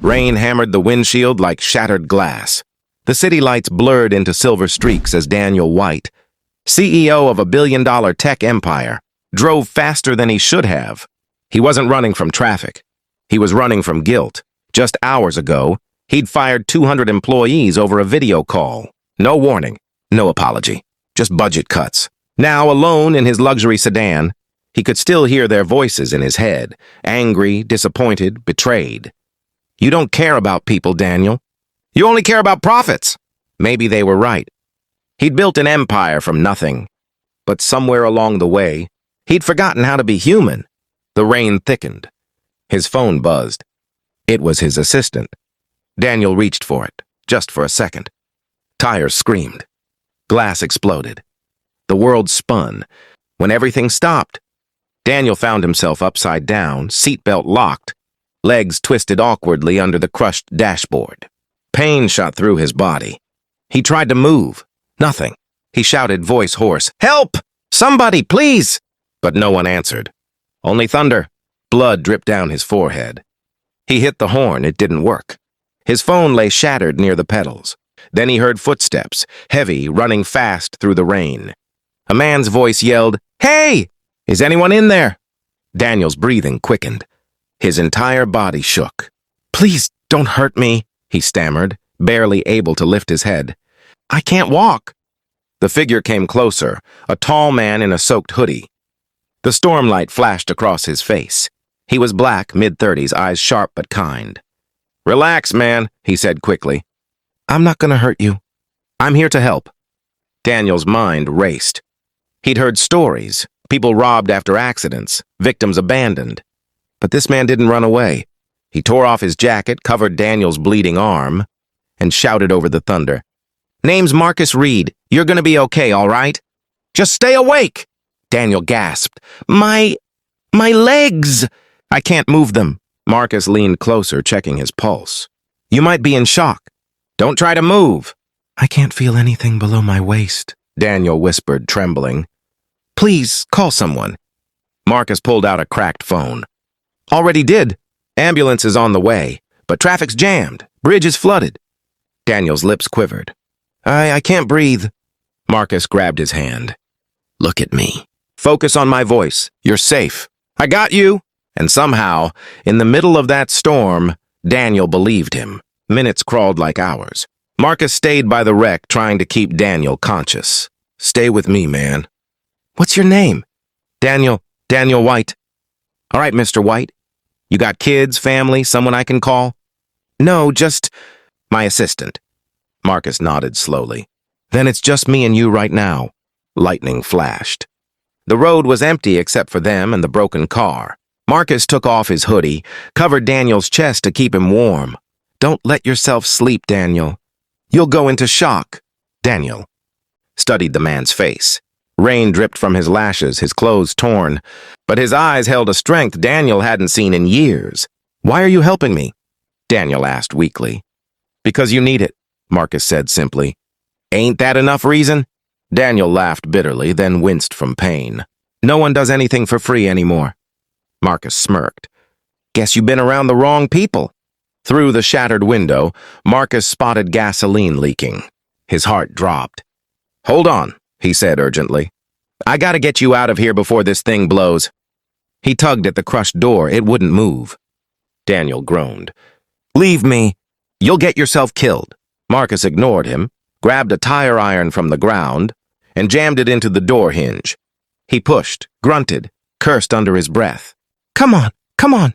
Rain hammered the windshield like shattered glass. The city lights blurred into silver streaks as Daniel White, CEO of a billion-dollar tech empire, drove faster than he should have. He wasn't running from traffic. He was running from guilt. Just hours ago, he'd fired 200 employees over a video call. No warning, no apology, just budget cuts. Now, alone in his luxury sedan, he could still hear their voices in his head, angry, disappointed, betrayed. You don't care about people, Daniel. You only care about profits. Maybe they were right. He'd built an empire from nothing. But somewhere along the way, he'd forgotten how to be human. The rain thickened. His phone buzzed. It was his assistant. Daniel reached for it, just for a second. Tires screamed. Glass exploded. The world spun. When everything stopped, Daniel found himself upside down, seatbelt locked, legs twisted awkwardly under the crushed dashboard. Pain shot through his body. He tried to move. Nothing. He shouted, voice hoarse, "Help! Somebody, please!" But no one answered. Only thunder. Blood dripped down his forehead. He hit the horn. It didn't work. His phone lay shattered near the pedals. Then he heard footsteps, heavy, running fast through the rain. A man's voice yelled, "Hey! Is anyone in there?" Daniel's breathing quickened. His entire body shook. "Please don't hurt me," he stammered, barely able to lift his head. "I can't walk." The figure came closer, a tall man in a soaked hoodie. The stormlight flashed across his face. He was black, mid-30s, eyes sharp but kind. "Relax, man," he said quickly. "I'm not gonna hurt you. I'm here to help." Daniel's mind raced. He'd heard stories, people robbed after accidents, victims abandoned. But this man didn't run away. He tore off his jacket, covered Daniel's bleeding arm, and shouted over the thunder, "Name's Marcus Reed. You're gonna be okay, all right? Just stay awake!" Daniel gasped. My legs! "I can't move them." Marcus leaned closer, checking his pulse. "You might be in shock. Don't try to move." "I can't feel anything below my waist," Daniel whispered, trembling. "Please, call someone." Marcus pulled out a cracked phone. "Already did. Ambulance is on the way, but traffic's jammed. Bridge is flooded." Daniel's lips quivered. I can't breathe." Marcus grabbed his hand. "Look at me. Focus on my voice. You're safe. I got you." And somehow, in the middle of that storm, Daniel believed him. Minutes crawled like hours. Marcus stayed by the wreck, trying to keep Daniel conscious. "Stay with me, man." "What's your name?" Daniel White." "All right, Mr. White. You got kids, family, someone I can call?" "No, just my assistant." Marcus nodded slowly. "Then it's just me and you right now." Lightning flashed. The road was empty except for them and the broken car. Marcus took off his hoodie, covered Daniel's chest to keep him warm. "Don't let yourself sleep, Daniel. You'll go into shock." Daniel studied the man's face. Rain dripped from his lashes, his clothes torn, but his eyes held a strength Daniel hadn't seen in years. "Why are you helping me?" Daniel asked weakly. "Because you need it," Marcus said simply. "Ain't that enough reason?" Daniel laughed bitterly, then winced from pain. "No one does anything for free anymore." Marcus smirked. "Guess you've been around the wrong people." Through the shattered window, Marcus spotted gasoline leaking. His heart dropped. "Hold on," he said urgently. "I gotta get you out of here before this thing blows." He tugged at the crushed door. It wouldn't move. Daniel groaned. "Leave me. You'll get yourself killed." Marcus ignored him, grabbed a tire iron from the ground, and jammed it into the door hinge. He pushed, grunted, cursed under his breath. Come on."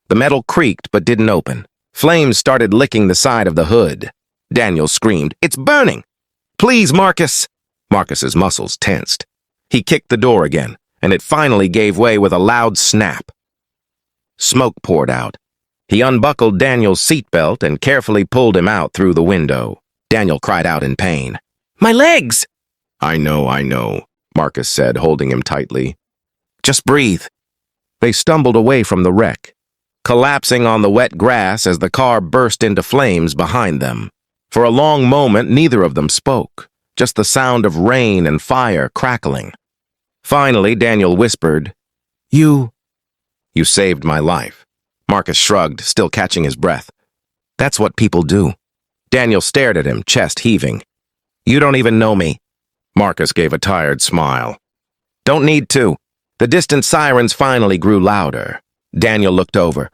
The metal creaked but didn't open. Flames started licking the side of the hood. Daniel screamed, "It's burning!" "Please, Marcus!" Marcus's muscles tensed. He kicked the door again, and it finally gave way with a loud snap. Smoke poured out. He unbuckled Daniel's seatbelt and carefully pulled him out through the window. Daniel cried out in pain. "My legs!" I know," Marcus said, holding him tightly. "Just breathe." They stumbled away from the wreck, collapsing on the wet grass as the car burst into flames behind them. For a long moment, neither of them spoke, just the sound of rain and fire crackling. Finally, Daniel whispered, You saved my life." Marcus shrugged, still catching his breath. That's what people do. Daniel stared at him, chest heaving. You don't even know me. Marcus gave a tired smile. Don't need to. The distant sirens finally grew louder. Daniel looked over,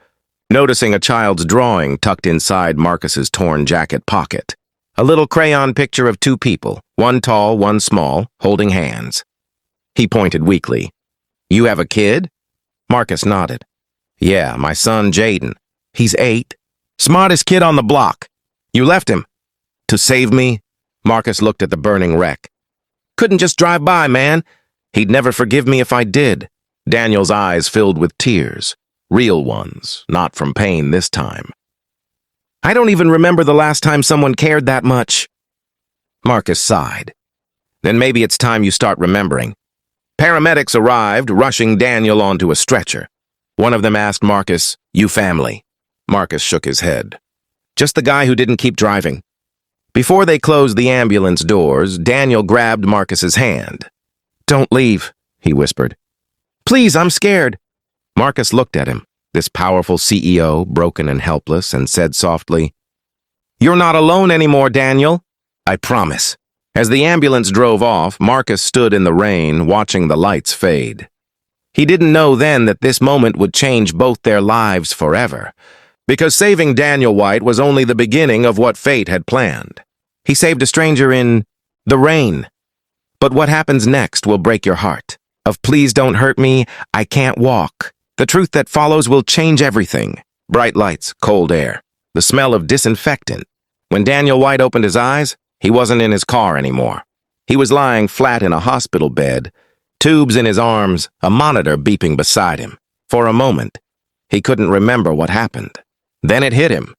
noticing a child's drawing tucked inside Marcus's torn jacket pocket. A little crayon picture of two people, one tall, one small, holding hands. He pointed weakly. You have a kid? Marcus nodded. Yeah, my son Jaden. He's 8. Smartest kid on the block. You left him. To save me? Marcus looked at the burning wreck. Couldn't just drive by, man. He'd never forgive me if I did. Daniel's eyes filled with tears. Real ones, not from pain this time. I don't even remember the last time someone cared that much. Marcus sighed. Then maybe it's time you start remembering. Paramedics arrived, rushing Daniel onto a stretcher. One of them asked Marcus, You family? Marcus shook his head. Just the guy who didn't keep driving. Before they closed the ambulance doors, Daniel grabbed Marcus's hand. Don't leave, he whispered. Please, I'm scared. Marcus looked at him, this powerful CEO, broken and helpless, and said softly, You're not alone anymore, Daniel. I promise. As the ambulance drove off, Marcus stood in the rain, watching the lights fade. He didn't know then that this moment would change both their lives forever, because saving Daniel White was only the beginning of what fate had planned. He saved a stranger in the rain. But what happens next will break your heart. Of please don't hurt me, I can't walk. The truth that follows will change everything. Bright lights, cold air, the smell of disinfectant. When Daniel White opened his eyes, he wasn't in his car anymore. He was lying flat in a hospital bed, tubes in his arms, a monitor beeping beside him. For a moment, he couldn't remember what happened. Then it hit him.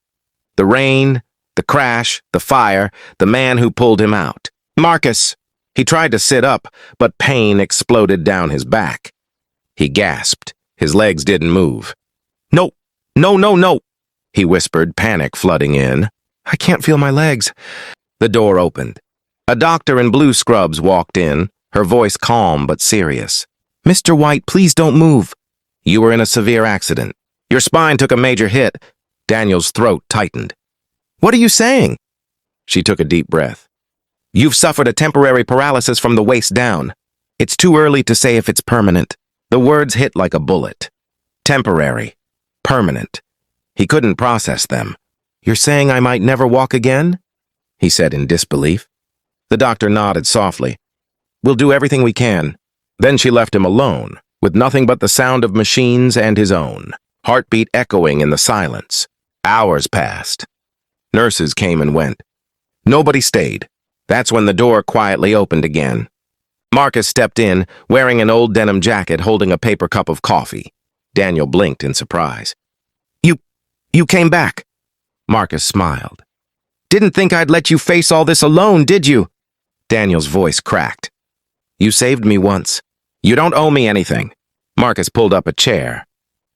The rain, the crash, the fire, the man who pulled him out. Marcus! He tried to sit up, but pain exploded down his back. He gasped. His legs didn't move. No, no, no, no, he whispered, panic flooding in. I can't feel my legs. The door opened. A doctor in blue scrubs walked in, her voice calm but serious. Mr. White, please don't move. You were in a severe accident. Your spine took a major hit. Daniel's throat tightened. What are you saying? She took a deep breath. You've suffered a temporary paralysis from the waist down. It's too early to say if it's permanent. The words hit like a bullet. Temporary. Permanent. He couldn't process them. You're saying I might never walk again? He said in disbelief. The doctor nodded softly. We'll do everything we can. Then she left him alone, with nothing but the sound of machines and his own, heartbeat echoing in the silence. Hours passed. Nurses came and went. Nobody stayed. That's when the door quietly opened again. Marcus stepped in, wearing an old denim jacket, holding a paper cup of coffee. Daniel blinked in surprise. You came back. Marcus smiled. Didn't think I'd let you face all this alone, did you? Daniel's voice cracked. You saved me once. You don't owe me anything. Marcus pulled up a chair.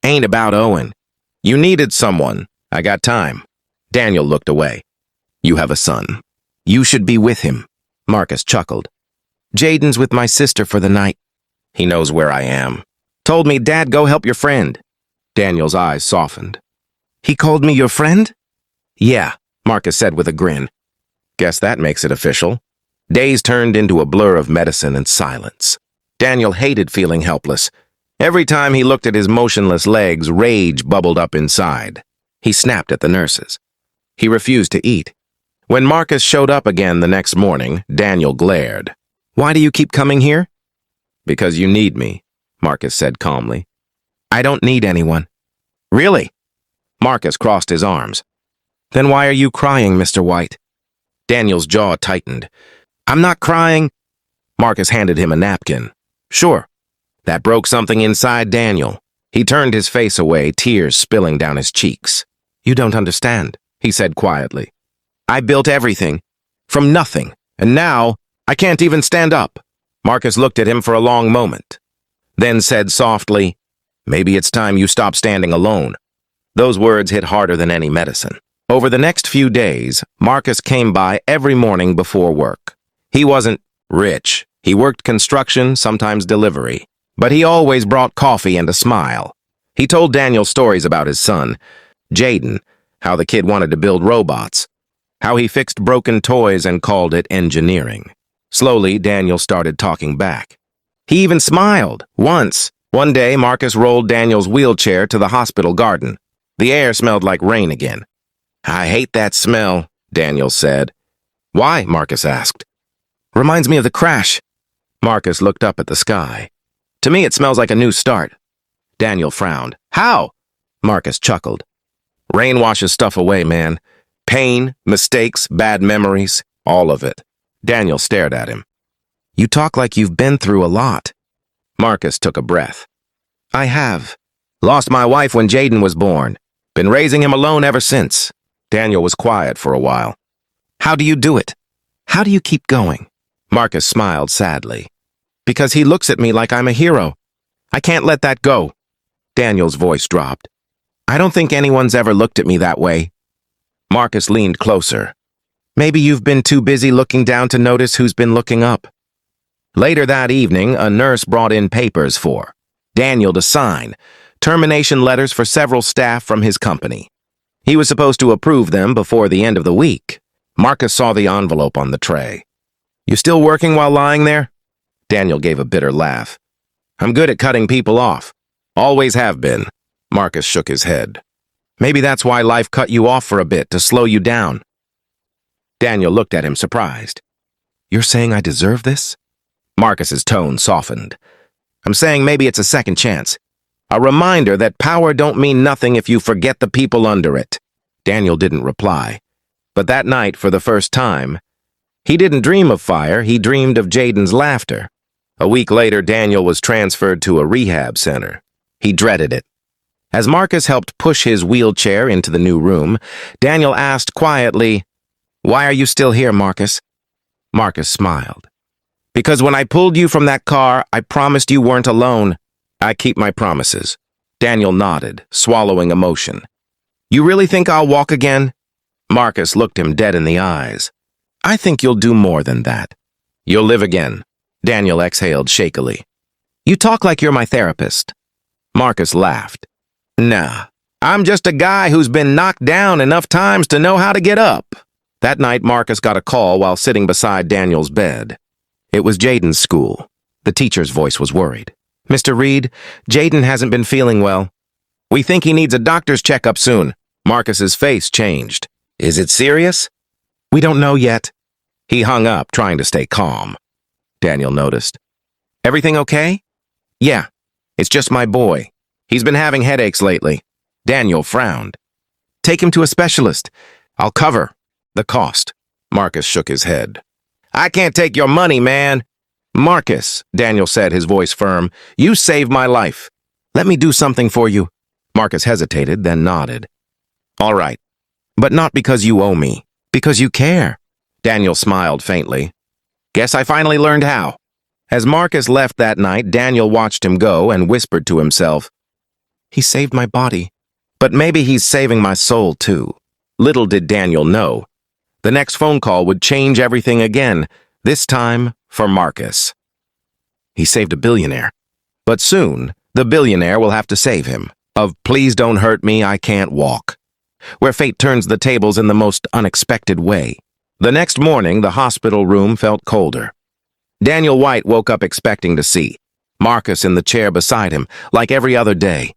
Ain't about owing. You needed someone. I got time. Daniel looked away. You have a son. You should be with him. Marcus chuckled. Jaden's with my sister for the night. He knows where I am. Told me, Dad, go help your friend. Daniel's eyes softened. He called me your friend? Yeah, Marcus said with a grin. Guess that makes it official. Days turned into a blur of medicine and silence. Daniel hated feeling helpless. Every time he looked at his motionless legs, rage bubbled up inside. He snapped at the nurses. He refused to eat. When Marcus showed up again the next morning, Daniel glared. Why do you keep coming here? Because you need me, Marcus said calmly. I don't need anyone. Really? Marcus crossed his arms. Then why are you crying, Mr. White? Daniel's jaw tightened. I'm not crying. Marcus handed him a napkin. Sure. That broke something inside Daniel. He turned his face away, tears spilling down his cheeks. You don't understand, he said quietly. I built everything. From nothing. And now, I can't even stand up. Marcus looked at him for a long moment. Then said softly, Maybe it's time you stop standing alone. Those words hit harder than any medicine. Over the next few days, Marcus came by every morning before work. He wasn't rich. He worked construction, sometimes delivery. But he always brought coffee and a smile. He told Daniel stories about his son, Jaden, how the kid wanted to build robots, how he fixed broken toys and called it engineering. Slowly, Daniel started talking back. He even smiled. Once, one day, Marcus rolled Daniel's wheelchair to the hospital garden. The air smelled like rain again. "I hate that smell," Daniel said. "Why?" Marcus asked. "Reminds me of the crash." Marcus looked up at the sky. "To me, it smells like a new start." Daniel frowned. "How?" Marcus chuckled. "Rain washes stuff away, man. Pain, mistakes, bad memories, all of it." Daniel stared at him. "You talk like you've been through a lot." Marcus took a breath. "I have. Lost my wife when Jaden was born. Been raising him alone ever since." Daniel was quiet for a while. "How do you do it? How do you keep going?" Marcus smiled sadly. "Because he looks at me like I'm a hero. I can't let that go." Daniel's voice dropped. "I don't think anyone's ever looked at me that way." Marcus leaned closer. "Maybe you've been too busy looking down to notice who's been looking up." Later that evening, a nurse brought in papers for Daniel to sign, termination letters for several staff from his company. He was supposed to approve them before the end of the week. Marcus saw the envelope on the tray. "You still working while lying there?" Daniel gave a bitter laugh. "I'm good at cutting people off. Always have been." Marcus shook his head. "Maybe that's why life cut you off for a bit, to slow you down." Daniel looked at him surprised. "You're saying I deserve this?" Marcus's tone softened. "I'm saying maybe it's a second chance. A reminder that power don't mean nothing if you forget the people under it." Daniel didn't reply. But that night, for the first time, he didn't dream of fire, he dreamed of Jaden's laughter. A week later, Daniel was transferred to a rehab center. He dreaded it. As Marcus helped push his wheelchair into the new room, Daniel asked quietly, "Why are you still here, Marcus?" Marcus smiled. "Because when I pulled you from that car, I promised you weren't alone. I keep my promises." Daniel nodded, swallowing emotion. "You really think I'll walk again?" Marcus looked him dead in the eyes. "I think you'll do more than that." "You'll live again." Daniel exhaled shakily. "You talk like you're my therapist." Marcus laughed. "Nah, I'm just a guy who's been knocked down enough times to know how to get up." That night, Marcus got a call while sitting beside Daniel's bed. It was Jaden's school. The teacher's voice was worried. "Mr. Reed, Jaden hasn't been feeling well. We think he needs a doctor's checkup soon." Marcus's face changed. "Is it serious?" "We don't know yet." He hung up, trying to stay calm. Daniel noticed. "Everything okay?" "Yeah, it's just my boy. He's been having headaches lately." Daniel frowned. "Take him to a specialist. I'll cover the cost." Marcus shook his head. "I can't take your money, man." "Marcus," Daniel said, his voice firm, "you saved my life. Let me do something for you." Marcus hesitated, then nodded. "All right, but not because you owe me, because you care." Daniel smiled faintly. "Guess I finally learned how." As Marcus left that night, Daniel watched him go and whispered to himself, "He saved my body, but maybe he's saving my soul too." Little did Daniel know, the next phone call would change everything again, this time for Marcus. He saved a billionaire. But soon, the billionaire will have to save him. Of "Please don't hurt me, I can't walk," where fate turns the tables in the most unexpected way. The next morning, the hospital room felt colder. Daniel White woke up expecting to see Marcus in the chair beside him, like every other day.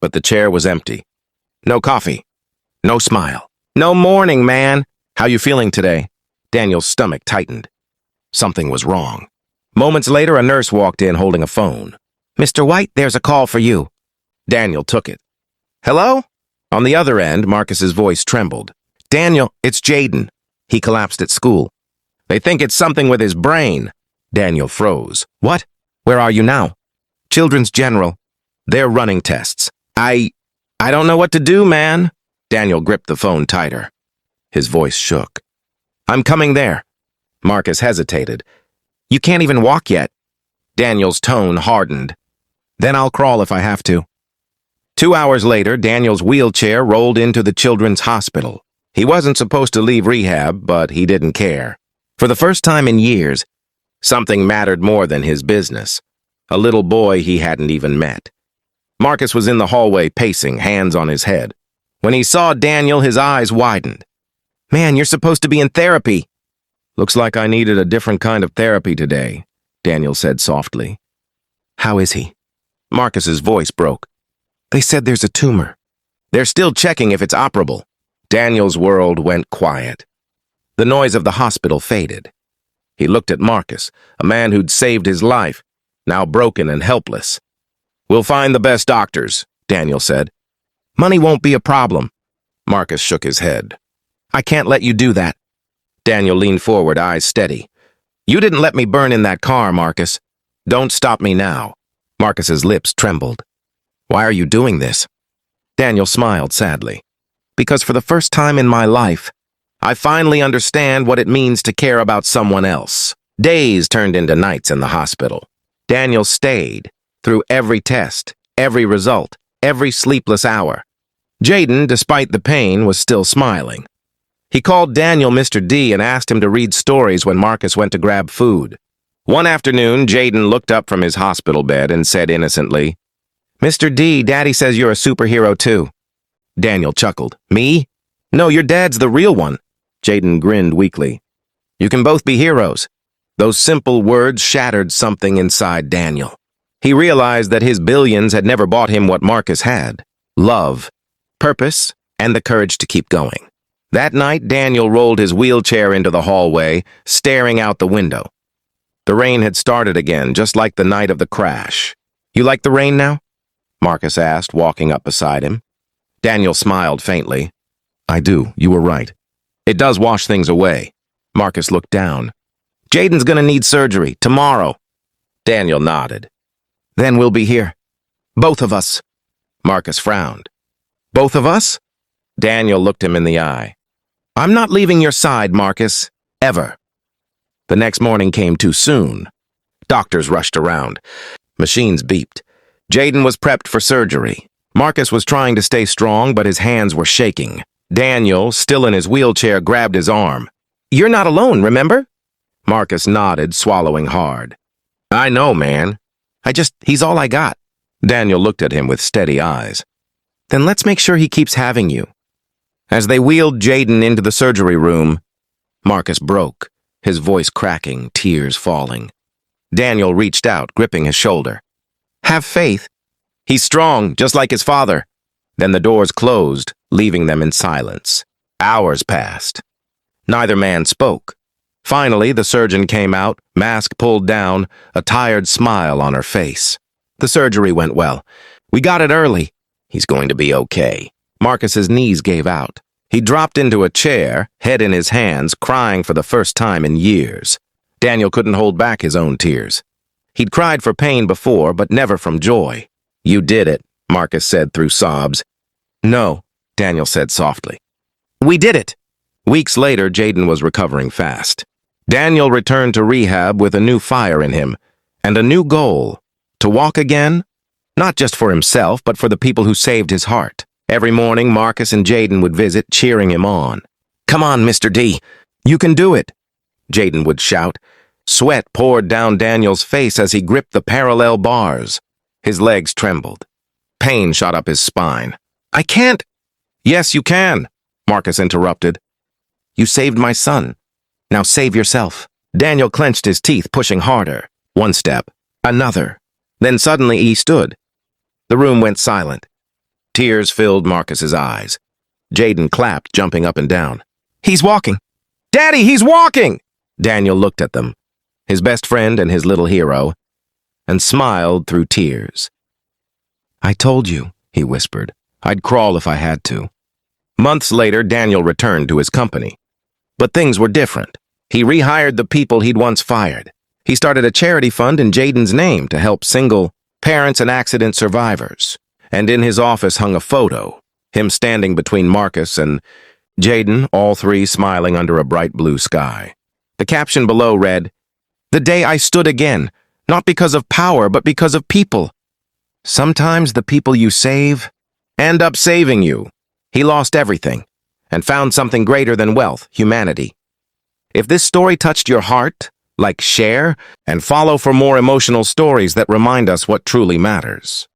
But the chair was empty. No coffee. No smile. "No morning, man. How you feeling today?" Daniel's stomach tightened. Something was wrong. Moments later, a nurse walked in holding a phone. "Mr. White, there's a call for you." Daniel took it. "Hello?" On the other end, Marcus's voice trembled. "Daniel, it's Jaden. He collapsed at school. They think it's something with his brain." Daniel froze. "What? Where are you now?" "Children's General. They're running tests. I don't know what to do, man." Daniel gripped the phone tighter. His voice shook. "I'm coming there." Marcus hesitated. "You can't even walk yet." Daniel's tone hardened. "Then I'll crawl if I have to." 2 hours later, Daniel's wheelchair rolled into the children's hospital. He wasn't supposed to leave rehab, but he didn't care. For the first time in years, something mattered more than his business. A little boy he hadn't even met. Marcus was in the hallway pacing, hands on his head. When he saw Daniel, his eyes widened. "Man, you're supposed to be in therapy." "Looks like I needed a different kind of therapy today," Daniel said softly. "How is he?" Marcus's voice broke. "They said there's a tumor. They're still checking if it's operable." Daniel's world went quiet. The noise of the hospital faded. He looked at Marcus, a man who'd saved his life, now broken and helpless. "We'll find the best doctors," Daniel said. "Money won't be a problem." Marcus shook his head. "I can't let you do that." Daniel leaned forward, eyes steady. "You didn't let me burn in that car, Marcus. Don't stop me now." Marcus's lips trembled. "Why are you doing this?" Daniel smiled sadly. "Because for the first time in my life, I finally understand what it means to care about someone else." Days turned into nights in the hospital. Daniel stayed through every test, every result, every sleepless hour. Jaden, despite the pain, was still smiling. He called Daniel Mr. D and asked him to read stories when Marcus went to grab food. One afternoon, Jaden looked up from his hospital bed and said innocently, "Mr. D, Daddy says you're a superhero too." Daniel chuckled. "Me? No, your dad's the real one." Jaden grinned weakly. "You can both be heroes." Those simple words shattered something inside Daniel. He realized that his billions had never bought him what Marcus had: love, purpose, and the courage to keep going. That night, Daniel rolled his wheelchair into the hallway, staring out the window. The rain had started again, just like the night of the crash. "You like the rain now?" Marcus asked, walking up beside him. Daniel smiled faintly. "I do, you were right. It does wash things away." Marcus looked down. "Jaden's gonna need surgery, tomorrow." Daniel nodded. "Then we'll be here. Both of us." Marcus frowned. "Both of us?" Daniel looked him in the eye. "I'm not leaving your side, Marcus. Ever." The next morning came too soon. Doctors rushed around. Machines beeped. Jaden was prepped for surgery. Marcus was trying to stay strong, but his hands were shaking. Daniel, still in his wheelchair, grabbed his arm. "You're not alone, remember?" Marcus nodded, swallowing hard. "I know, man. He's all I got." Daniel looked at him with steady eyes. "Then let's make sure he keeps having you." As they wheeled Jaden into the surgery room, Marcus broke, his voice cracking, tears falling. Daniel reached out, gripping his shoulder. "Have faith. He's strong, just like his father." Then the doors closed, leaving them in silence. Hours passed. Neither man spoke. Finally, the surgeon came out, mask pulled down, a tired smile on her face. "The surgery went well. We got it early. He's going to be okay." Marcus's knees gave out. He dropped into a chair, head in his hands, crying for the first time in years. Daniel couldn't hold back his own tears. He'd cried for pain before, but never from joy. "You did it," Marcus said through sobs. "No," Daniel said softly. "We did it." Weeks later, Jaden was recovering fast. Daniel returned to rehab with a new fire in him and a new goal: to walk again, not just for himself, but for the people who saved his heart. Every morning, Marcus and Jaden would visit, cheering him on. "Come on, Mr. D. You can do it," Jaden would shout. Sweat poured down Daniel's face as he gripped the parallel bars. His legs trembled. Pain shot up his spine. "I can't." "Yes, you can," Marcus interrupted. "You saved my son. Now save yourself." Daniel clenched his teeth, pushing harder. One step, another. Then suddenly he stood. The room went silent. Tears filled Marcus's eyes. Jaden clapped, jumping up and down. "He's walking! Daddy, he's walking!" Daniel looked at them, his best friend and his little hero, and smiled through tears. "I told you," he whispered. "I'd crawl if I had to." Months later, Daniel returned to his company. But things were different. He rehired the people he'd once fired. He started a charity fund in Jaden's name to help single parents and accident survivors. And in his office hung a photo, him standing between Marcus and Jaden, all three smiling under a bright blue sky. The caption below read, "The day I stood again, not because of power, but because of people." Sometimes the people you save end up saving you. He lost everything and found something greater than wealth, humanity. If this story touched your heart, like, share, and follow for more emotional stories that remind us what truly matters.